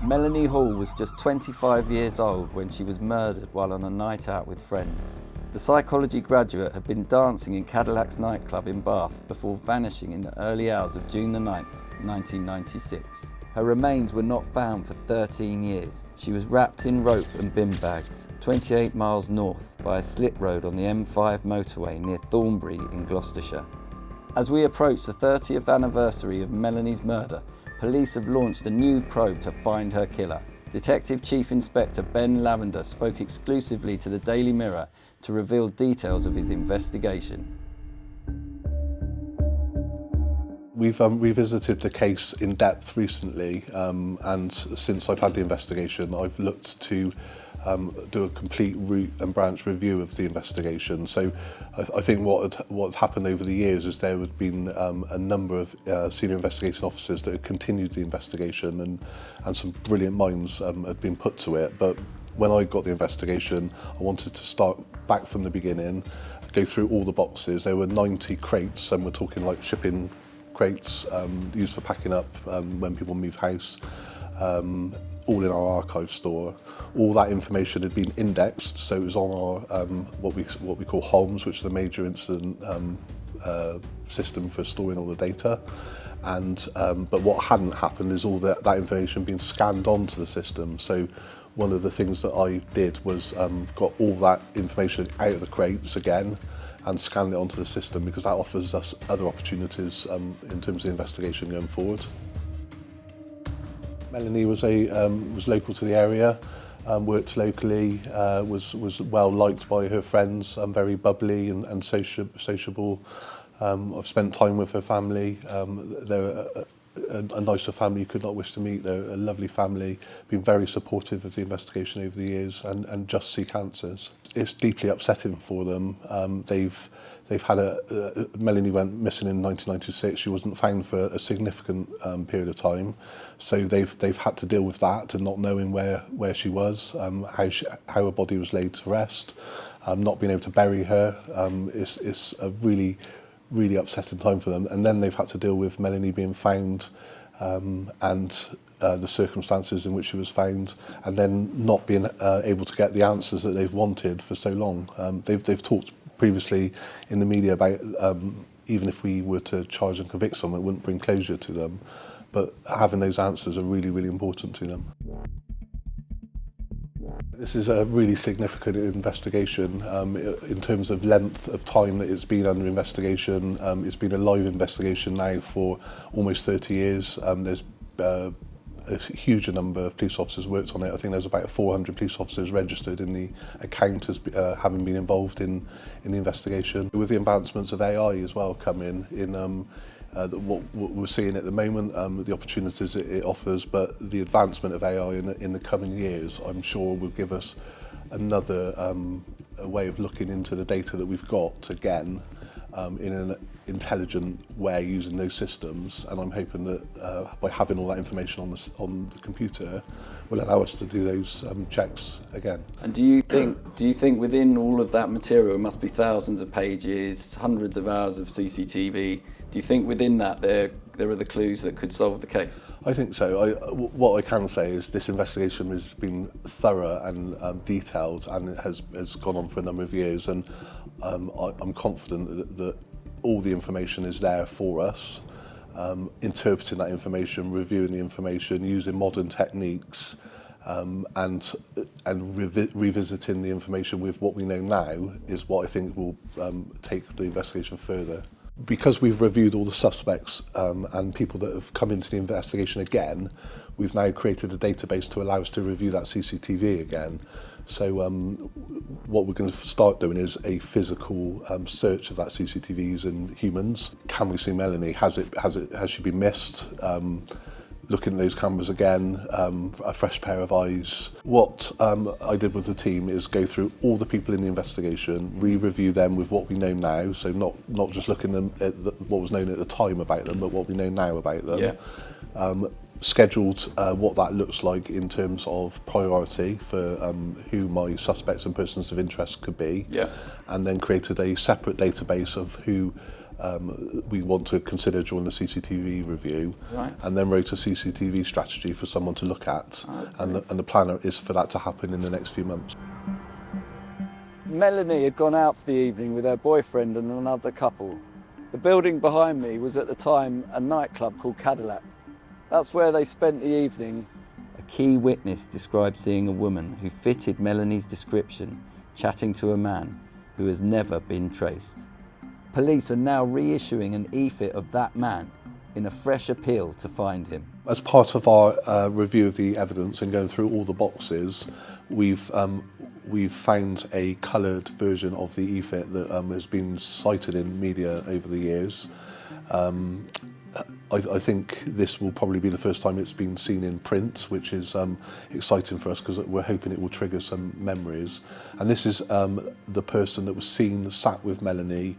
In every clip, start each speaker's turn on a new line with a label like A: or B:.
A: Melanie Hall was just 25 years old when she was murdered while on a night out with friends. The psychology graduate had been dancing in Cadillacs nightclub in Bath before vanishing in the early hours of June the 9th, 1996. Her remains were not found for 13 years. She was wrapped in rope and bin bags, 28 miles north by a slip road on the M5 motorway near Thornbury in Gloucestershire. As we approach the 30th anniversary of Melanie's murder, police have launched a new probe to find her killer. Detective Chief Inspector Ben Lavender spoke exclusively to the Daily Mirror to reveal details of his investigation.
B: We've revisited the case in depth recently, and since I've had the investigation, I've looked to do a complete root and branch review of the investigation. So I think what's happened over the years is there have been a number of senior investigation officers that have continued the investigation, and some brilliant minds have been put to it. But when I got the investigation, I wanted to start back from the beginning, go through all the boxes. There were 90 crates, and we're talking like shipping crates used for packing up when people move house, all in our archive store. All that information had been indexed, so it was on our what we call HOMS, which is the major incident system for storing all the data. And but what hadn't happened is all that information being scanned onto the system. So one of the things that I did was got all that information out of the crates again and scanned it onto the system, because that offers us other opportunities in terms of the investigation going forward. Melanie was local to the area, worked locally, was well liked by her friends, very bubbly and sociable. I've spent time with her family. They're a nicer family you could not wish to meet. They're a lovely family, been very supportive of the investigation over the years, and just seek answers. It's deeply upsetting for them. They've had Melanie went missing in 1996. She wasn't found for a significant period of time, so they've had to deal with that and not knowing where she was, how her body was laid to rest, not being able to bury her. It's a really upsetting time for them. And then they've had to deal with Melanie being found and the circumstances in which she was found, and then not being able to get the answers that they've wanted for so long. They've talked previously in the media about even if we were to charge and convict someone, it wouldn't bring closure to them. But having those answers are really important to them. This is a really significant investigation in terms of length of time that it's been under investigation. It's been a live investigation now for almost 30 years. There's a huge number of police officers worked on it. I think there's about 400 police officers registered in the account as having been involved in the investigation. With the advancements of AI as well coming in, what we're seeing at the moment, the opportunities it offers, but the advancement of AI in the coming years, I'm sure, will give us another a way of looking into the data that we've got again in an intelligent way using those systems. And I'm hoping that by having all that information on the computer will allow us to do those checks again.
A: And do you think within all of that material, it must be thousands of pages, hundreds of hours of CCTV? Do you think within that there are the clues that could solve the case? I
B: think so. What I can say is this investigation has been thorough and detailed, and it has gone on for a number of years, and I'm confident that all the information is there for us. Interpreting that information, reviewing the information, using modern techniques, and revisiting the information with what we know now is what I think will take the investigation further. Because we've reviewed all the suspects and people that have come into the investigation again, we've now created a database to allow us to review that CCTV again. So what we're going to start doing is a physical search of that CCTV using humans. Can we see Melanie? Has she been missed? Looking at those cameras again, a fresh pair of eyes. What I did with the team is go through all the people in the investigation, re-review them with what we know now, so not just looking at what was known at the time about them, but what we know now about them. Yeah. Scheduled what that looks like in terms of priority for who my suspects and persons of interest could be. Yeah. And then created a separate database of who we want to consider during the CCTV review,
A: Right.
B: and then wrote a CCTV strategy for someone to look at.
A: Okay.
B: And the plan is for that to happen in the next few months.
A: Melanie had gone out for the evening with her boyfriend and another couple. The building behind me was at the time a nightclub called Cadillacs. That's where they spent the evening. A key witness described seeing a woman who fitted Melanie's description chatting to a man who has never been traced. Police are now reissuing an e-fit of that man in a fresh appeal to find him.
B: As part of our review of the evidence and going through all the boxes, we've found a coloured version of the e-fit that has been cited in media over the years. I think this will probably be the first time it's been seen in print, which is exciting for us because we're hoping it will trigger some memories. And this is the person that was seen sat with Melanie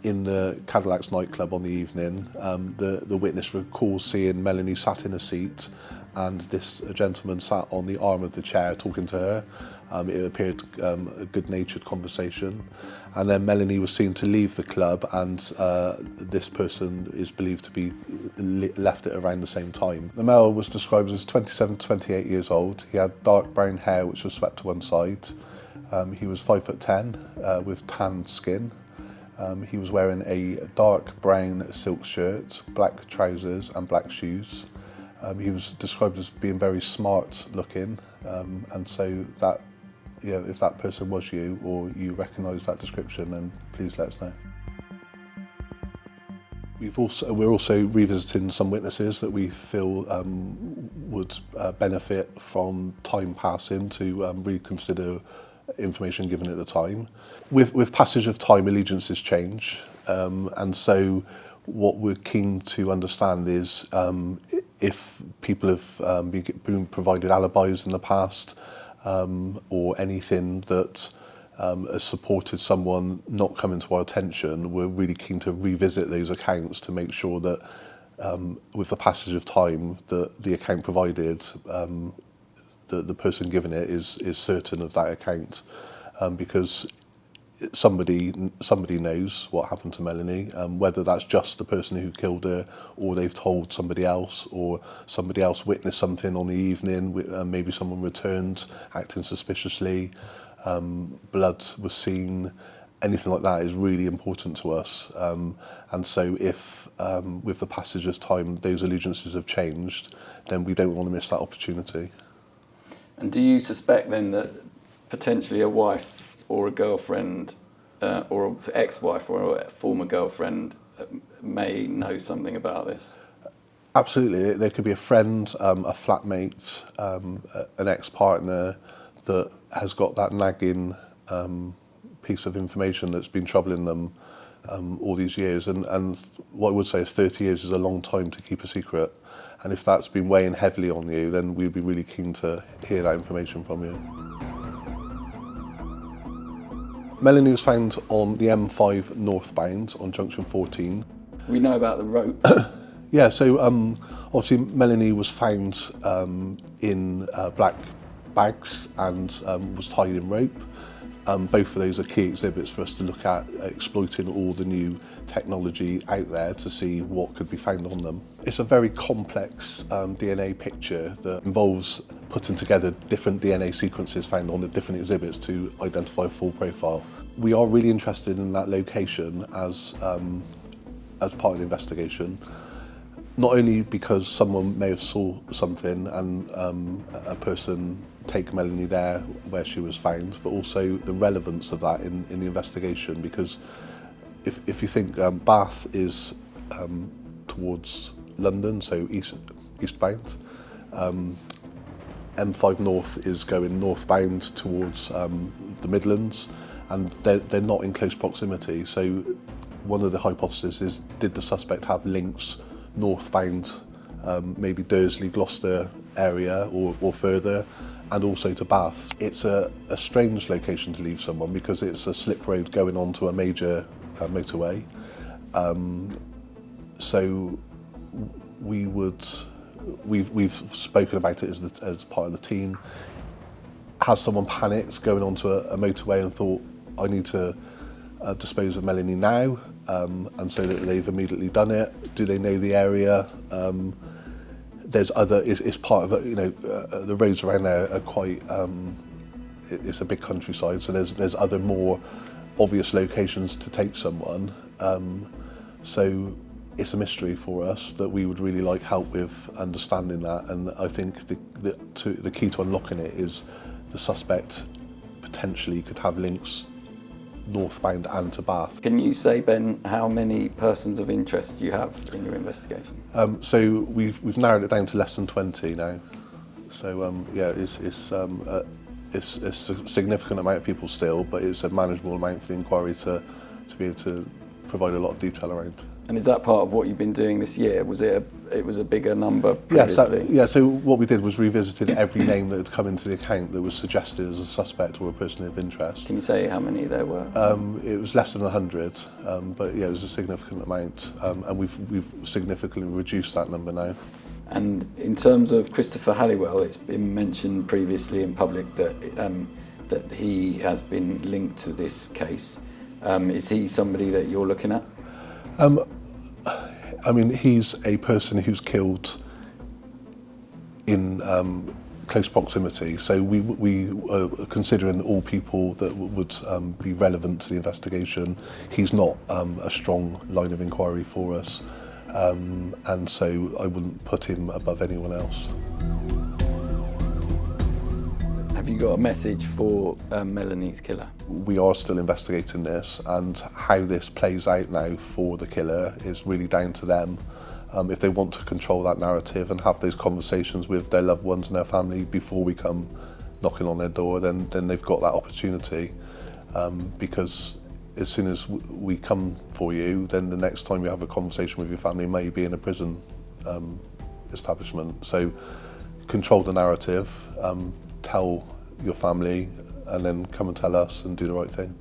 B: in the Cadillacs nightclub on the evening. The witness recalls seeing Melanie sat in a seat and this gentleman sat on the arm of the chair talking to her. It appeared a good-natured conversation. And then Melanie was seen to leave the club, and this person is believed to be left at around the same time. The male was described as 27 to 28 years old. He had dark brown hair which was swept to one side. He was 5'10" with tanned skin. He was wearing a dark brown silk shirt, black trousers and black shoes. He was described as being very smart looking, and so that, if that person was you or you recognise that description, then please let us know. We're also revisiting some witnesses that we feel would benefit from time passing to reconsider information given at the time. With passage of time, allegiances change, and so what we're keen to understand is if people have been provided alibis in the past, or anything that has supported someone not coming to our attention. We're really keen to revisit those accounts to make sure that with the passage of time that the account provided, the person giving it is certain of that account, because somebody knows what happened to Melanie, whether that's just the person who killed her, or they've told somebody else, or somebody else witnessed something on the evening, maybe someone returned acting suspiciously, blood was seen. Anything like that is really important to us, and so if with the passage of time those allegiances have changed, then we don't want to miss that opportunity.
A: And do you suspect then that potentially a wife or a girlfriend, or an ex-wife or a former girlfriend may know something about this?
B: Absolutely. There could be a friend, a flatmate, an ex-partner that has got that nagging piece of information that's been troubling them all these years. And what I would say is 30 years is a long time to keep a secret. And if that's been weighing heavily on you, then we'd be really keen to hear that information from you. Melanie was found on the M5 northbound on junction 14.
A: We know about the rope.
B: Yeah, so obviously Melanie was found in black bags and was tied in rope. Both of those are key exhibits for us to look at, exploiting all the new technology out there to see what could be found on them. It's a very complex DNA picture that involves putting together different DNA sequences found on the different exhibits to identify a full profile. We are really interested in that location as part of the investigation, not only because someone may have saw something and a person take Melanie there where she was found, but also the relevance of that in the investigation, because if you think Bath is towards London, so eastbound, M5 North is going northbound towards the Midlands, and they're not in close proximity. So one of the hypotheses is, did the suspect have links northbound, maybe Dursley, Gloucester area or further, and also to Bath? It's a strange location to leave someone because it's a slip road going onto a major motorway. So we've spoken about it as part of the team. Has someone panicked going onto a motorway and thought, I need to dispose of Melanie now, and so that they've immediately done it. Do they know the area? There's other, it's part of it, you know, the roads around there are quite, it's a big countryside, so there's other more obvious locations to take someone. So it's a mystery for us that we would really like help with understanding that, and I think the key to unlocking it is the suspect potentially could have links northbound and to Bath.
A: Can you say, Ben, how many persons of interest you have in your investigation?
B: So we've narrowed it down to less than 20 now. So yeah, it's a significant amount of people still, but it's a manageable amount for the inquiry to be able to provide a lot of detail around.
A: And is that part of what you've been doing this year? Was it a bigger number previously?
B: Yes, so what we did was revisited every name that had come into the account that was suggested as a suspect or a person of interest.
A: Can you say how many there were?
B: It was less than 100, but yeah, it was a significant amount, and we've significantly reduced that number now.
A: And in terms of Christopher Halliwell, it's been mentioned previously in public that he has been linked to this case. Is he somebody that you're looking at?
B: I mean, he's a person who's killed in close proximity, so we are considering all people that would be relevant to the investigation. He's not a strong line of inquiry for us, and so I wouldn't put him above anyone else.
A: Have you got a message for Melanie's killer?
B: We are still investigating this, and how this plays out now for the killer is really down to them. If they want to control that narrative and have those conversations with their loved ones and their family before we come knocking on their door, then they've got that opportunity. Because as soon as we come for you, then the next time you have a conversation with your family may be in a prison establishment. So control the narrative, tell your family, and then come and tell us and do the right thing.